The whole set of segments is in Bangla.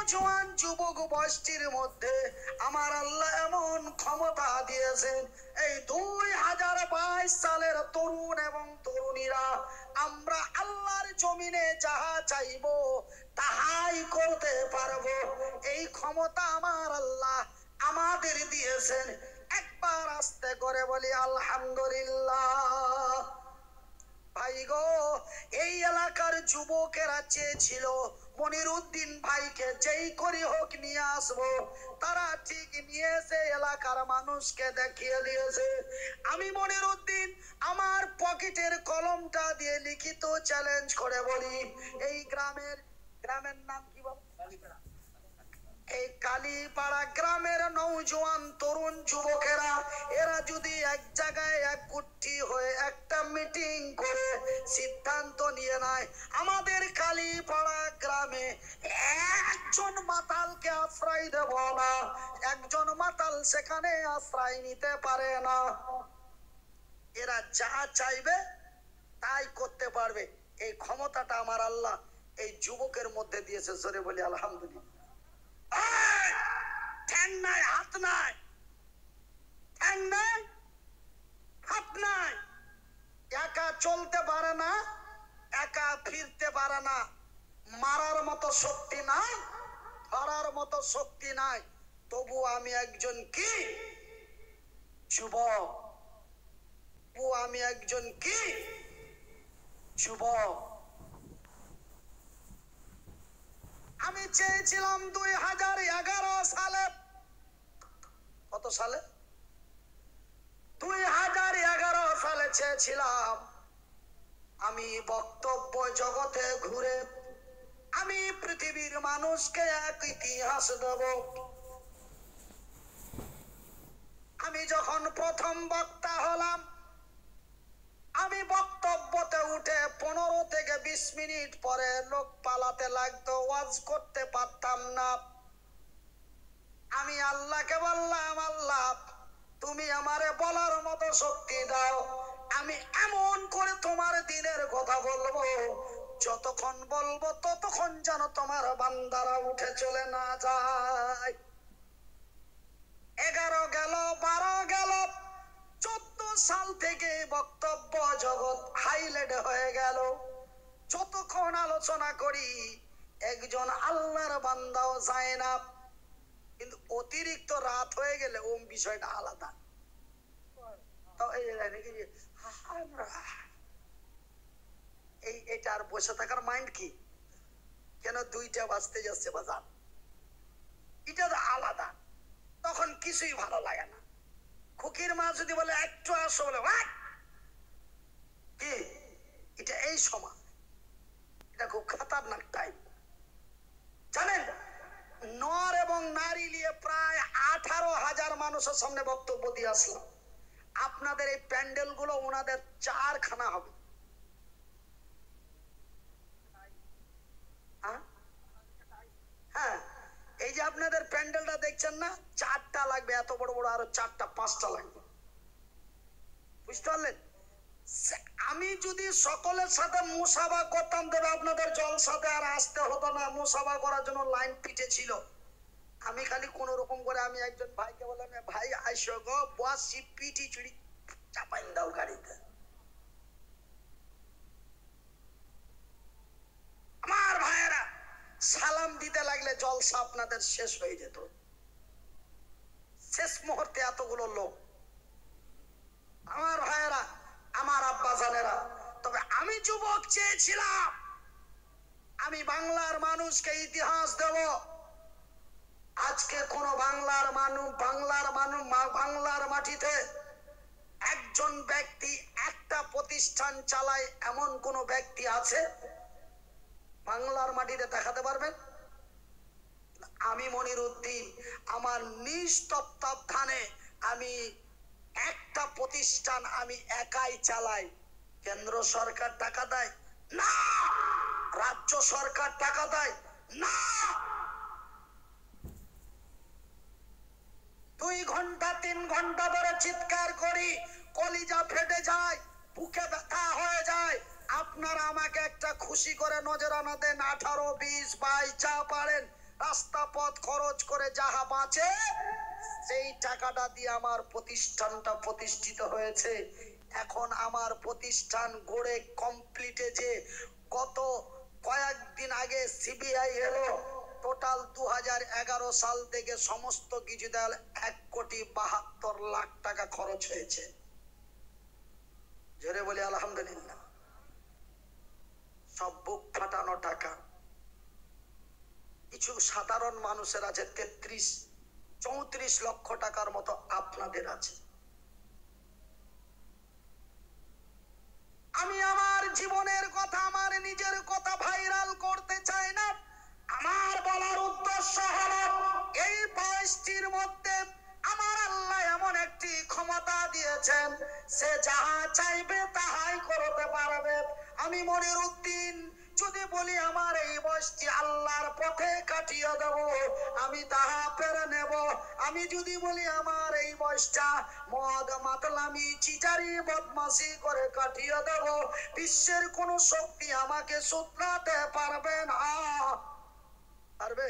নওজোয়ান যুবক বয়সটির মধ্যে আমার আল্লাহ এমন ক্ষমতা দিয়েছেন, এই 2022 সালের তরুণ এবং তরুণীরা আমরা আল্লাহর জমিনে যাহা চাইবো তাহাই করতে পারবো। এই ক্ষমতা আমার আল্লাহ আমাদের দিয়েছেন। একবার আস্তে করে বলি আলহামদুলিল্লাহ। ভাই গো, এই এলাকার যুবকেরা চেয়েছিল মনিরউদ্দিন ভাইকে যেই করে হোক নিয়ে আসবো, তারা ঠিক নিয়ে এসে এলাকার মানুষকে দেখিয়ে দিয়েছে। আমি মনিরউদ্দিন আমার পকেটের কলমটা দিয়ে লিখিত চ্যালেঞ্জ করে বলি, এই গ্রামের নাম কি বল, এই কালীপাড়া গ্রামের নওজোয়ান তরুণ যুবকেরা এরা যদি এক জায়গায় একগুটি হয়ে একটা মিটিং করে সিদ্ধান্ত নিয়ে নেয় আমাদের কালীপাড়া গ্রামে একজন মাতালকে আশ্রয় দেব না, একজন মাতাল সেখানে আশ্রয় নিতে পারে না। এরা যা চাইবে তাই করতে পারবে। এই ক্ষমতাটা আমার আল্লাহ এই যুবকের মধ্যে দিয়েছে। জোরে বলি আলহামদুলিল্লাহ। ঠ্যাং নাই, হাত নাই, ঠ্যাং নাই, হাত নাই, একা চলতে পারে না, একা ফিরতে পারে না, মারার মতো শক্তি নাই, ধরার মতো শক্তি নাই, তবু আমি একজন কি যুবক, তবু আমি একজন কি যুবক। আমি চেয়েছিলাম 2011 সালে, কত সালে, 2011 সালে চেয়েছিলাম আমি বক্তব্য জগতে ঘুরে আমি পৃথিবীর মানুষকে এক ইতিহাস দেব। আমি যখন প্রথম বক্তা হলাম, আমি বক্তব্যতে উঠে 15 থেকে 20 মিনিট পরে লোক পালাতে লাগতো, ওয়াজ করতে পারতাম না। আমি আল্লাহকে বললাম, আল্লাহ তুমি আমারে বলার মতো শক্তি দাও, আমি এমন করে তোমার দিনের কথা বলবো, যতক্ষণ বলবো ততক্ষণ যেন তোমার বান্দারা উঠে চলে না যায়। 11 গেল, 12 গেল, 14 সাল থেকে বক্তব্য জগৎ হাইলাইট হয়ে গেল। যতক্ষণ আলোচনা করি একজন আল্লাহর বান্দাও যায় না, কিন্তু অতিরিক্ত রাত হয়ে গেলে ওম বিষয়টা আলাদা। এই এটার বসে থাকার মাইন্ড কি, কেন 2টা বাজতে যাচ্ছে বাজার, এটা তো আলাদা, তখন কিছুই ভালো লাগে না। খুকির মা যদি বলে একটু আসো, বলে কি, এটা এই সময়, এটা খুব খতরনাক টাইম। জানেন, নর এবং নারী নিয়ে প্রায় 18,000 মানুষের সামনে বক্তব্য দিয়ে আসলাম। আপনাদের এই প্যান্ডেল গুলো ওনাদের 4খানা হবে। হ্যাঁ, এই যে আপনাদের প্যান্ডেলটা দেখছেন না, 4টা লাগবে, এত বড় বড় আরো 4টা 5টা লাগবে, বুঝতে পারলেন? আমি যদি সকলের সাথে মুসাফা করতাম তবে আপনাদের জলসাতে আর আসতে হতো না, মুসাফা করার জন্য লাইন পিটে ছিল। আমি খালি কোন রকম করে আমি একজন ভাইকে বললাম, ভাই আইসো গো, বসি পিটি চুড়ি চাপাইন দাও গাড়িতে। আমার ভাইয়েরা সালাম দিতে লাগলে জলসা আপনাদের শেষ হয়ে যেত। শেষ মুহূর্তে এতগুলো লোক, আমার ভাইয়েরা, আমার আব্বা জানেরা। তবে আমি যুবক চেয়েছিলাম আমি বাংলার মানুষকে ইতিহাস দেব। আজকে কোন বাংলার মাটিতে একজন ব্যক্তি একটা প্রতিষ্ঠান চালায় এমন কোন ব্যক্তি আছে বাংলার মাটিতে দেখাতে পারবেন? আমি মনিরউদ্দিন আমার নিজ তত্ত্বাবধানে আমি একটা প্রতিষ্ঠান আমি একাই চালাই। কেন্দ্র সরকার টাকা দেয় না, রাজ্য সরকার টাকা দেয় না। 2 ঘন্টা 3 ঘন্টা ধরে চিৎকার করি, কলিজা ফেটে যায়, বুকে ব্যথা হয়ে যায়। আপনারা আমাকে একটা খুশি করে নজরানা দেন, 18, 20, 22 যা পারেন রাস্তা পথ খরচ করে যাহা বাঁচে সেই টাকাটা দিয়ে আমার প্রতিষ্ঠানটা প্রতিষ্ঠিত হয়েছে। এখন আমার প্রতিষ্ঠান গড়ে কমপ্লিটে যে গত কয়েকদিন আগে সিবিআই এলো, টোটাল 2011 সাল থেকে সমস্ত কিছু দেওয়াল 1,72,00,000 টাকা খরচ হয়েছে। জোরে বলি আলহামদুলিল্লাহ। সব বুক ফাটানো টাকা। কিছু সাধারণ মানুষের আছে 33-34 লক্ষ টাকার মতো আপনাদের আছে। আমি আমার জীবনের কথা, আমার নিজের কথা ভাইরাল করতে চাই না। আমার বলার উদ্দেশ্য হলো এই বয়সটির মধ্যে আমার আল্লাহ এমন একটি ক্ষমতা দিয়েছেন, সে যাহা চাইবে তাহাই করতে পারবে। আমি মনিরউদ্দিন যদি বলি আমার এই বয়সটি আল্লাহর পথে কাটিয়ে দেব, আমি তাহা পেরে নেব। আমি যদি বলি আমার এই বয়সটা মদ মাতলামি চিটারি বদমাশি করে কাটিয়ে দেব, বিশ্বের কোন শক্তি আমাকে শুধরাতে পারবে না। পারবে?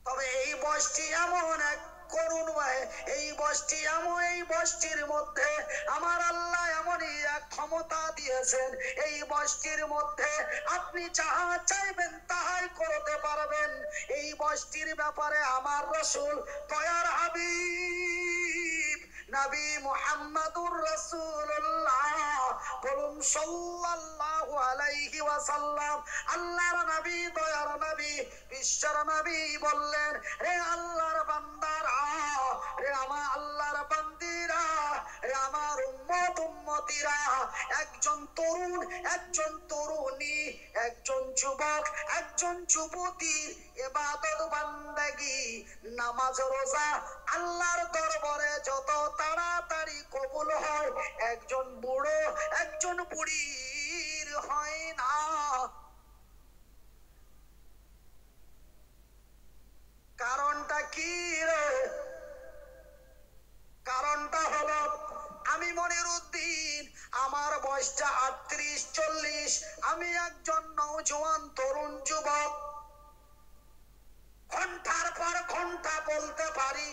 তবে এই বয়সটি এমন এক করুণ ভাই, এই বয়সটি এমন, এই বয়সটির মধ্যে আমার আল্লাহ এমনই এক ক্ষমতা দিয়েছেন, এই বয়সটির মধ্যে আপনি যাহা চাইবেন তাহাই করতে পারবেন। এই বয়সটির ব্যাপারে আমার রাসূল দয়ার হাবিব নবী মুহাম্মদুর রাসূলুল্লাহ বলুন সাল্লাল্লাহু আলাইহি ওয়াসাল্লাম, আল্লাহর নবী দয়ার নবী বিশ্বর নবী বললেন, রে আল্লাহর বান্দারা, রে আমার আল্লাহর বান্দিরা, রে আমার উম্মত উম্মতিরা, একজন তরুণ, একজন তরুণী, একজন যুবক, একজন যুবতী ইবাদত বান্দাগি নামাজ রোজা আল্লাহর দরবারে যত তাড়াতাড়ি কবুল হয়, একজন বুড়ো একজন বুড়ির হয় না। কারণটা কি রে? কারণটা হলো আমি মনিরউদ্দিন, আমার বয়সটা 38-40, আমি একজন নওজোয়ান তরুণ যুবক। ঘন্টার পর ঘন্টা বলতে পারি,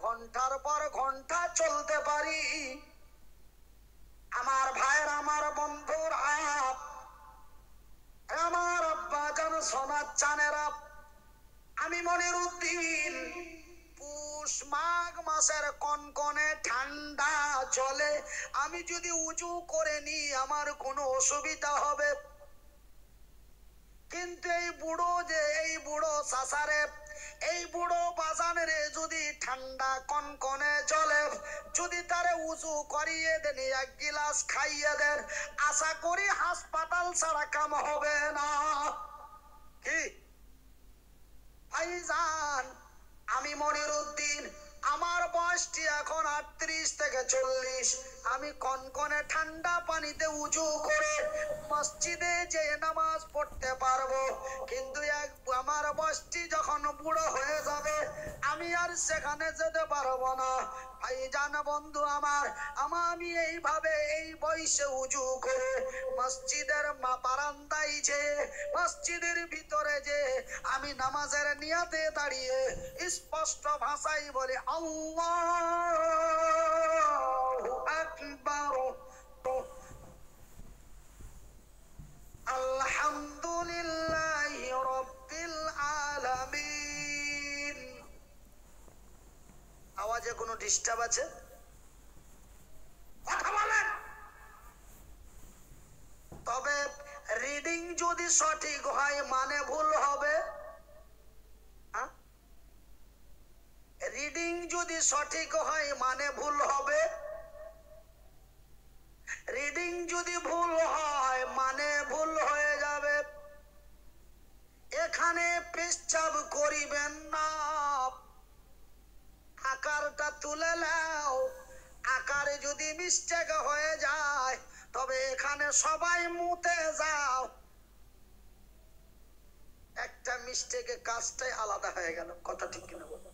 ঘন্টার পর ঘন্টা চলতে পারি। আমার ভাইয়ের, আমার বন্ধুর, আমার আব্বা জান সোনার চানেরা, আমি মনিরউদ্দিন পুষ মাঘ মাসের কনকনে ঠান্ডা জলে আমি যদি উজু করে নি আমার কোনো অসুবিধা হবে? কিন্তু এই বুড়ো যে, এই বুড়ো সাসারে, এই বুড়ো বাজানে যদি ঠান্ডা কনকনে জলে যদি তারে উজু করিয়ে দেন, এক গিলাস খাইয়ে দেন, আশা করি হাসপাতাল ছাড়া কাম হবে না। কি ভাইজান, আমি মনিরউদ্দিন, আমার বয়সটি এখন 38 থেকে 40, আমি কনকনে ঠান্ডা পানিতে উজু করে মসজিদে যে নামাজ পড়তে পারবো। কিন্তু আমার বয়সটি যখন বুড়ো হয়ে যাবে আমি আর সেখানে যেতে পারবো না। ভাইজান বন্ধু আমার, আমি এইভাবে এই বয়সে উজু করে মসজিদের বারান্দায় যে, মসজিদের ভিতরে যে আমি নামাজের নিয়াতে দাঁড়িয়ে স্পষ্ট ভাষায় বলি আল্লাহু আকবার, আলহামদুলিল্লাহি রাব্বিল আলামিন। আওয়াজে কোনো ডিস্টার্ব আছে? কথা বলেন। তবে রিডিং যদি সঠিক হয় মানে ভুল হবে। রিডিং যদি সঠিক হয় মানে ভুল হবে। রিডিং যদি ভুল হয় মানে ভুল হয়ে যাবে। এখানে পেশাব করিবেন না, আকারটা তুলে নাও। আকারে যদি মিস্টেক হয়ে যায় তবে এখানে সবাই মুতে যাও। একটা মিস্টেকে কাজটাই আলাদা হয়ে গেল। কথা ঠিক কিনা বলো?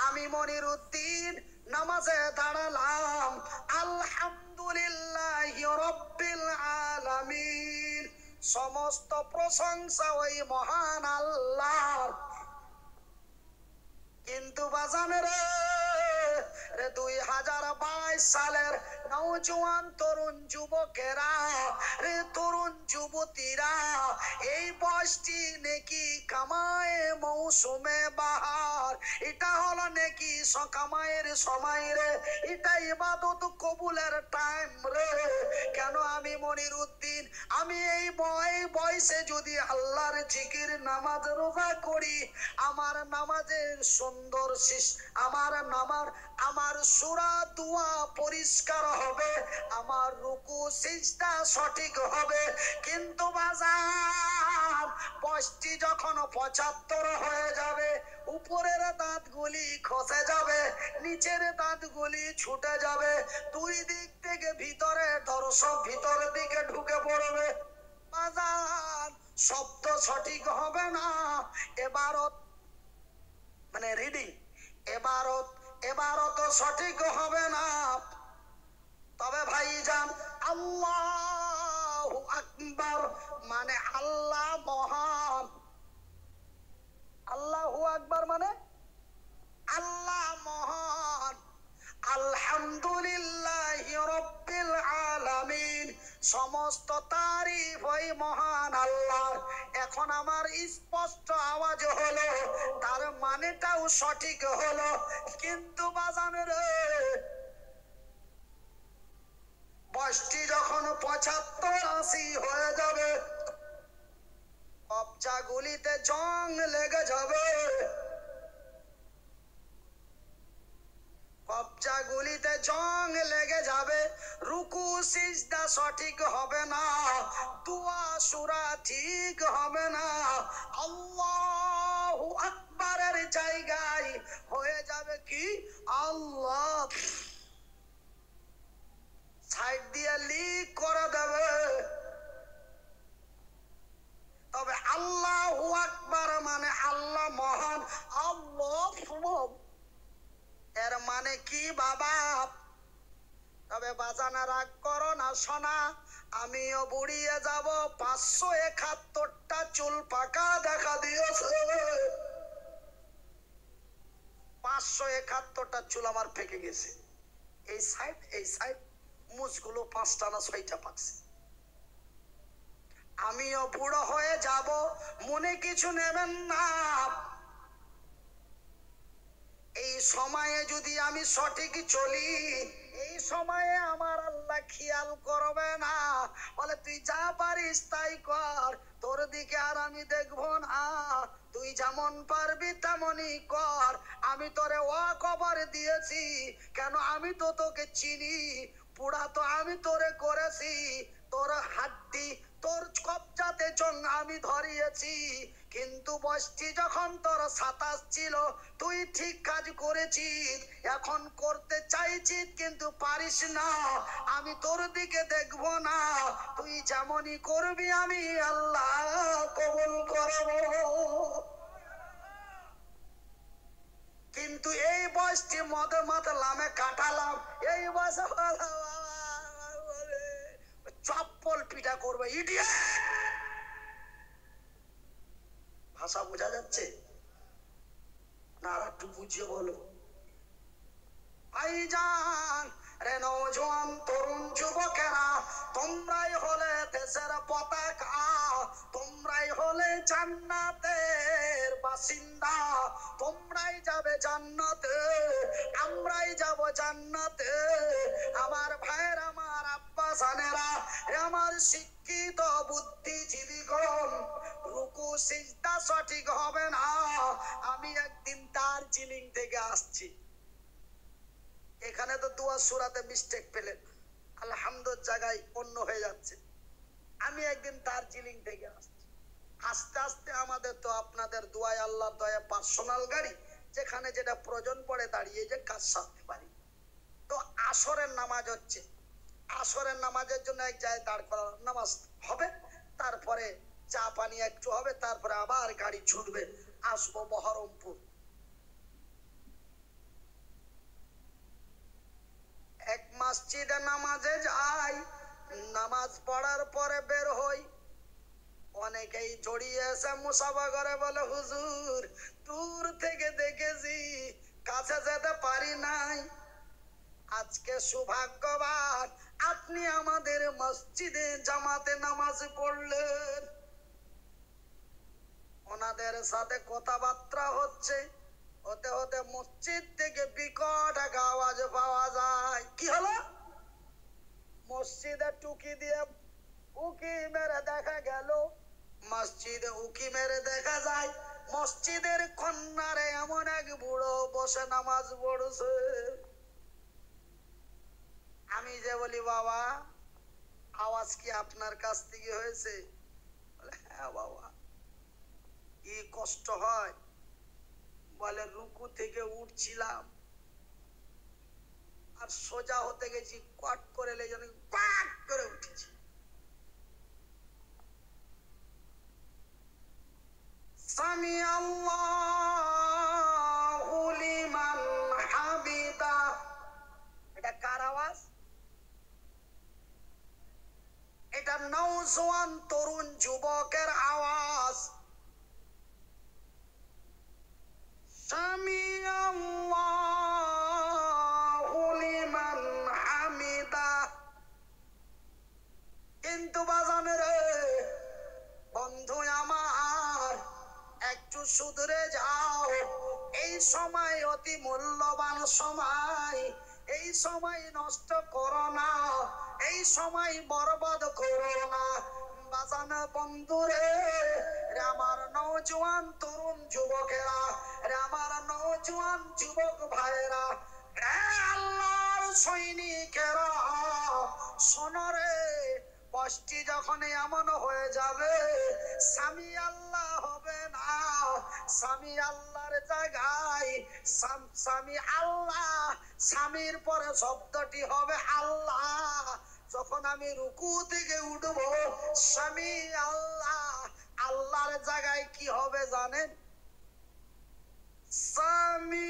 আমি মনিরউদ্দিন নামাজে দাঁড়ালাম, আলহামদুলিল্লাহি রাব্বিল আলামিন, সমস্ত প্রশংসা ওই মহান আল্লাহর। কিন্তু বাজান রে 2022 সালের নওজোয়ান তরুণ যুবকেরা রে, তরুণ যুবতীরা, এই বয়সটি নেকি কামায় মৌসুমে বাহার। এটা হলো নেকি কামায়ের সময় রে, এটা ইবাদত কবুলের টাইম রে। কেন আমি মনিরউদ্দিন, আমি এই বয়সে যদি আল্লাহর জিকির নামাজ রোজা করি, আমার নামাজের সুন্দর আমার সূরা দোয়া পরিষ্কার হবে, আমার রুকু সিজদা সঠিক হবে। কিন্তু বাজার বয়সটি যখন 75 হয়ে যাবে, উপরের দাঁতগুলি খসে যাবে, নিচের দাঁতগুলি ছুটে যাবে, দুই দিক থেকে ভিতরে দর্শক ভিতর দিকে ঢুকে পড়বে। বাজার শব্দ সঠিক হবে না, এবারত মানে রিডিং এবারত সঠিক হবে না। তবে ভাইজান, আল্লাহু আকবার মানে আল্লাহ মহান। আল্লাহু আকবার মানে আল্লাহ মহান। আলহামদুলিল্লাহি রাব্বিল আলামিন, সমস্ত তারিফ ওই মহান আল্লাহর। এখন আমার স্পষ্ট আওয়াজ হলো, তার মানেটাও সঠিক হলো। কিন্তু বাজান রে, বয়সটি যখন 75-80 হয়ে যাবে, কবজা গুলিতে জং লেগে যাবে, কবজা গুলিতে জং লেগে যাবে, রুকু সিজদা সঠিক হবে না, দোয়া সূরা ঠিক হবে না, আল্লাহু আকবারের জায়গায় হয়ে যাবে কি আল্লাহ, সাইড দিয়ে লিক করে দেবে। তবে আল্লাহু আকবার মানে আল্লাহ মহান, আল্লাহ এর মানে কি বাবা? তবে বাজানা রাগ করো না সোনা, আমিও বুড়িয়ে যাব, 571টা চুল পাকা দেখা দিয়েছে। 571টা চুল আমার পেকে গেছে, এই সাইড মুছগুলো 5টা না 6টা পাকছে। আমিও বুড়ো হয়ে যাব, মনে কিছু নেবেন না। এই সময়ে যদি আমি সঠিক চলি, এই সময়ে আমার আল্লাহ খেয়াল করবে না, বলে তুই যা পারিস তাই কর, তোর দিকে আর আমি দেখবো না, তুই যেমন পারবি তেমনই কর, আমি তোরে ওয়াকবার দিয়েছি। কেন? আমি তো তোকে চিনি, পুরা তো আমি তোরে করেছি, তোর হাড্ডি তোর কবজাতে জং আমি ধরিয়েছি। কিন্তু বয়সটি যখন তোর 27 ছিল, তুই ঠিক কাজ করেছিস, এখন করতে চাইছিস কিন্তু পারিস না, আমি তোর দিকে দেখব না, তুই যেমনই করবি আমি আল্লাহ কবুল করব। কিন্তু এই বয়সটি মদে মাতলামে কাটালাম, এই বয়সে চপ্পল পিটা করবে, ইডিয়েট। ভাষা বোঝা যাচ্ছে না? আর একটু বুঝিয়ে বলো। ভাইজান রে, নওজোয়ান তরুণ যুবকেরা, তোমরাই হলে দেশের পতাকা, তোমরাই হলে জান্নাতের বাসিন্দা, তোমরাই যাবে জান্নাতে, আমরাই যাব জান্নাতে। আমার ভাইয়ের, আমার আব্বা জানেরা, আমার শিক্ষিত বুদ্ধিজীবীগণ, রুকু সিজদা সঠিক হবে না। আমি একদিন দার্জিলিং থেকে আসছি, এখানে তো দোয়া সূরাতে মিস্টেক পেলেন, আলহামদুলিল্লাহ জায়গায় অন্য হয়ে যাচ্ছে। আমি একদিন দার্জিলিং থেকে আসছি, আস্তে আস্তে আমাদের তো আপনাদের দোয়ায়, আল্লাহর দয়ায় পার্সোনাল গাড়ি, যেখানে যেটা প্রয়োজন পড়ে দাঁড়িয়ে যে কাজ সারতে পারি। তো আসরের নামাজ হচ্ছে, আসরের নামাজের জন্য এক জায়গায় দাঁড় করার, নামাজ হবে, তারপরে চা পানি একটু হবে, তারপরে আবার গাড়ি ছুটবে, আসবো বহরমপুর। এক মসজিদে নামাজে যাই, নামাজ পড়ার পরে বের হই, অনেকেই জড়িয়ে এসে মুসাফা করে বলে হুজুর দূর থেকে দেখেছি, কাছে যেতে পারি নাই। আজকে সৌভাগ্যবান আপনি আমাদের মসজিদে জামাতে নামাজ পড়লেন। ওনাদের সাথে কথাবার্তা হচ্ছে, হতে হতে মসজিদ থেকে বিকট এক আওয়াজ পাওয়া যায়। কি হলো? মসজিদে টুকি দিয়ে উকি মেরে দেখা গেল, মসজিদে উকি মেরে দেখা যায় মসজিদের কন্যারে এমন এক বুড়ো বসে নামাজ পড়ছে। আমি যে বলি বাবা আওয়াজ কি আপনার কাছ থেকে হয়েছে? বলে হ্যাঁ বাবা। কি কষ্ট হয়? বলে রুকু থেকে উঠছিলাম আর সোজা হতে গেছি, কট করে লেজনে পাক করে উঠেছি। সামি আল্লাহু লিমান হামিদা। এটা কার আওয়াজ? এটা নওজোয়ান তরুণ যুবকের আওয়াজ। সামি আল্লাহু লিমান হামিদা। কিন্তু বাজান রে বন্ধু আমার, একটু সুদূরে যাও। এই সময় অতি মূল্যবান সময়, এই সময় নষ্ট করো না, এই সময় বরবাদ করো না। বাজান বন্ধুরে, রে আমার নওজোয়ান তরুণ যুবকেরা, রে আমার নওজোয়ান যুবক ভাইরা, রে আল্লাহর সৈনিকেরা, শোনো রে, কষ্টি যখন এমন হয়ে যাবে, স্বামী আল্লাহ হবে না, স্বামী আল্লাহর জায়গায় স্বামী আল্লাহ, স্বামীর পরে শব্দটি হবে আল্লাহ। যখন আমি রুকু থেকে উঠবো, স্বামী আল্লাহ, আল্লাহর জায়গায় কি হবে জানেন? স্বামী